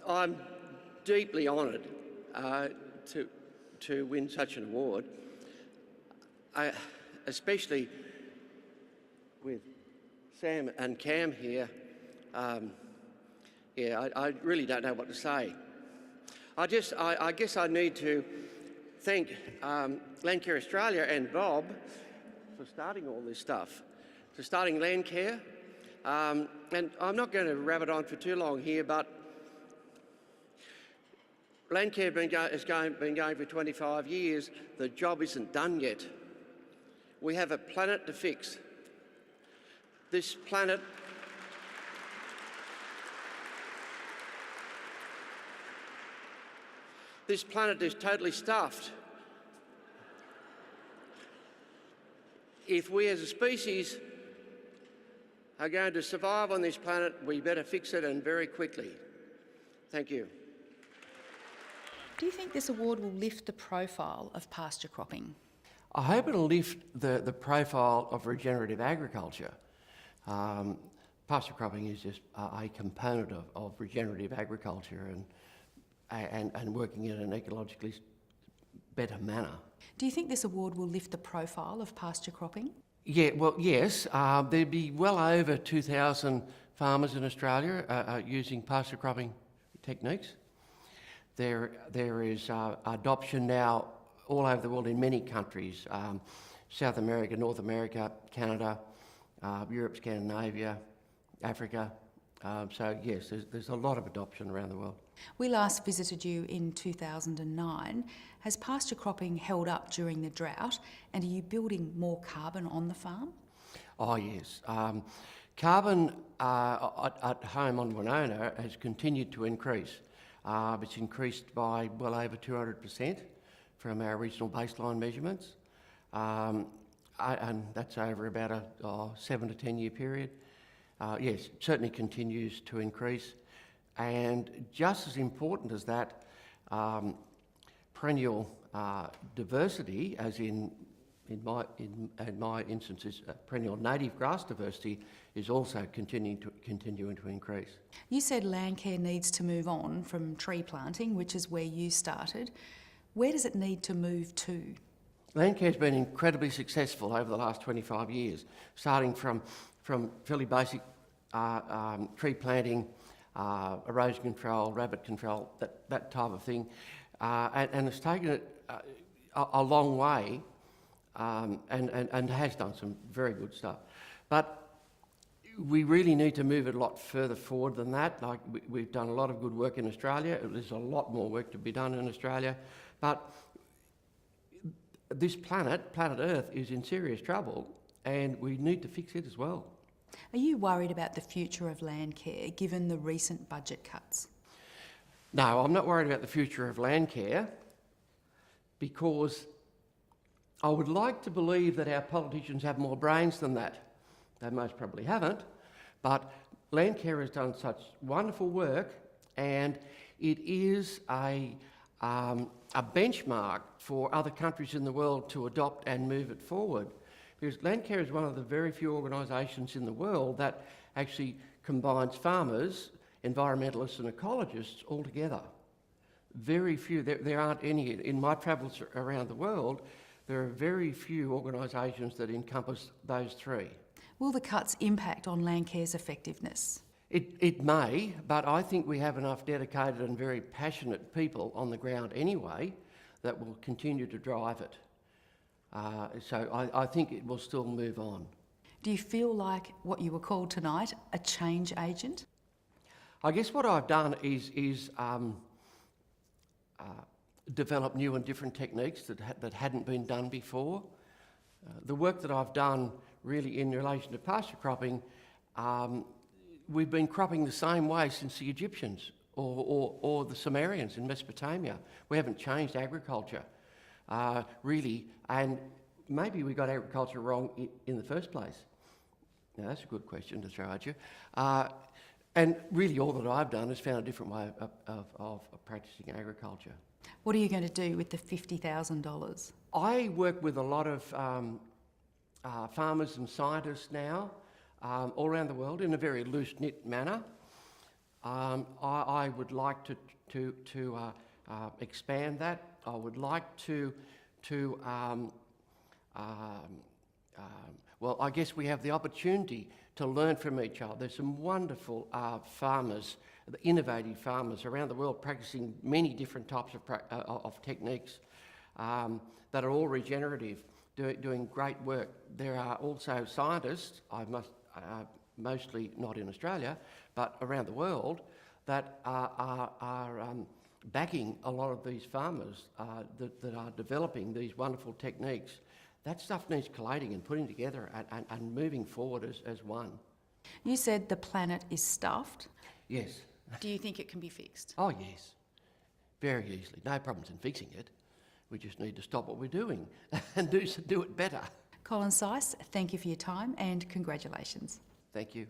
I'm deeply honoured to win such an award, especially with Sam and Cam here. I really don't know what to say. I guess I need to thank Landcare Australia and Bob for starting all this stuff, for starting Landcare. And I'm not going to rabbit on for too long here, but Landcare has been going for 25 years. The job isn't done yet. We have a planet to fix. This planet is totally stuffed. If we as a species are going to survive on this planet, we better fix it, and very quickly. Thank you. Do you think this award will lift the profile of pasture cropping? I hope it'll lift the profile of regenerative agriculture. Pasture cropping is just a component of regenerative agriculture and working in an ecologically better manner. Do you think this award will lift the profile of pasture cropping? Yeah, well, yes. There'd be well over 2,000 farmers in Australia using pasture cropping techniques. There is adoption now all over the world in many countries, South America, North America, Canada, Europe, Scandinavia, Africa. So yes, there's a lot of adoption around the world. We last visited you in 2009. Has pasture cropping held up during the drought, and are you building more carbon on the farm? Oh yes. Carbon at home on Winona has continued to increase. It's increased by well over 200% from our original baseline measurements, and that's over about a 7 to 10 year period. Yes, it certainly continues to increase, and just as important as that, perennial diversity, as in my instance, perennial native grass diversity, is also continuing to increase. You said Landcare needs to move on from tree planting, which is where you started. Where does it need to move to? Landcare's been incredibly successful over the last 25 years, starting from fairly basic tree planting, erosion control, rabbit control, that type of thing, and it's taken it a long way, and has done some very good stuff. But we really need to move it a lot further forward than that. Like we've done a lot of good work in Australia. There's a lot more work to be done in Australia, but this planet Earth, is in serious trouble, and we need to fix it as well. Are you worried about the future of Landcare given the recent budget cuts? No, I'm not worried about the future of Landcare, because I would like to believe that our politicians have more brains than that. They most probably haven't, but Landcare has done such wonderful work, and it is a benchmark for other countries in the world to adopt and move it forward. Because Landcare is one of the very few organisations in the world that actually combines farmers, environmentalists and ecologists all together. Very few, there aren't any. In my travels around the world, there are very few organisations that encompass those three. Will the cuts impact on Landcare's effectiveness? It may, but I think we have enough dedicated and very passionate people on the ground anyway that will continue to drive it. So I think it will still move on. Do you feel like what you were called tonight, a change agent? I guess what I've done is develop new and different techniques that hadn't been done before. The work that I've done really in relation to pasture cropping, we've been cropping the same way since the Egyptians or the Sumerians in Mesopotamia. We haven't changed agriculture, really, and maybe we got agriculture wrong in the first place. Now that's a good question to throw at you. And really all that I've done is found a different way of practising agriculture. What are you going to do with the $50,000? I work with a lot of farmers and scientists now all around the world in a very loose-knit manner. I would like to expand that. I would like to well, I guess we have the opportunity to learn from each other. There's some wonderful farmers, innovative farmers around the world practicing many different types of techniques that are all regenerative, doing great work. There are also scientists, mostly not in Australia, but around the world, that are backing a lot of these farmers that are developing these wonderful techniques. That stuff needs collating and putting together and moving forward as one. You said the planet is stuffed. Yes. Do you think it can be fixed? Oh, yes. Very easily. No problems in fixing it. We just need to stop what we're doing and do it better. Colin Seis, thank you for your time and congratulations. Thank you.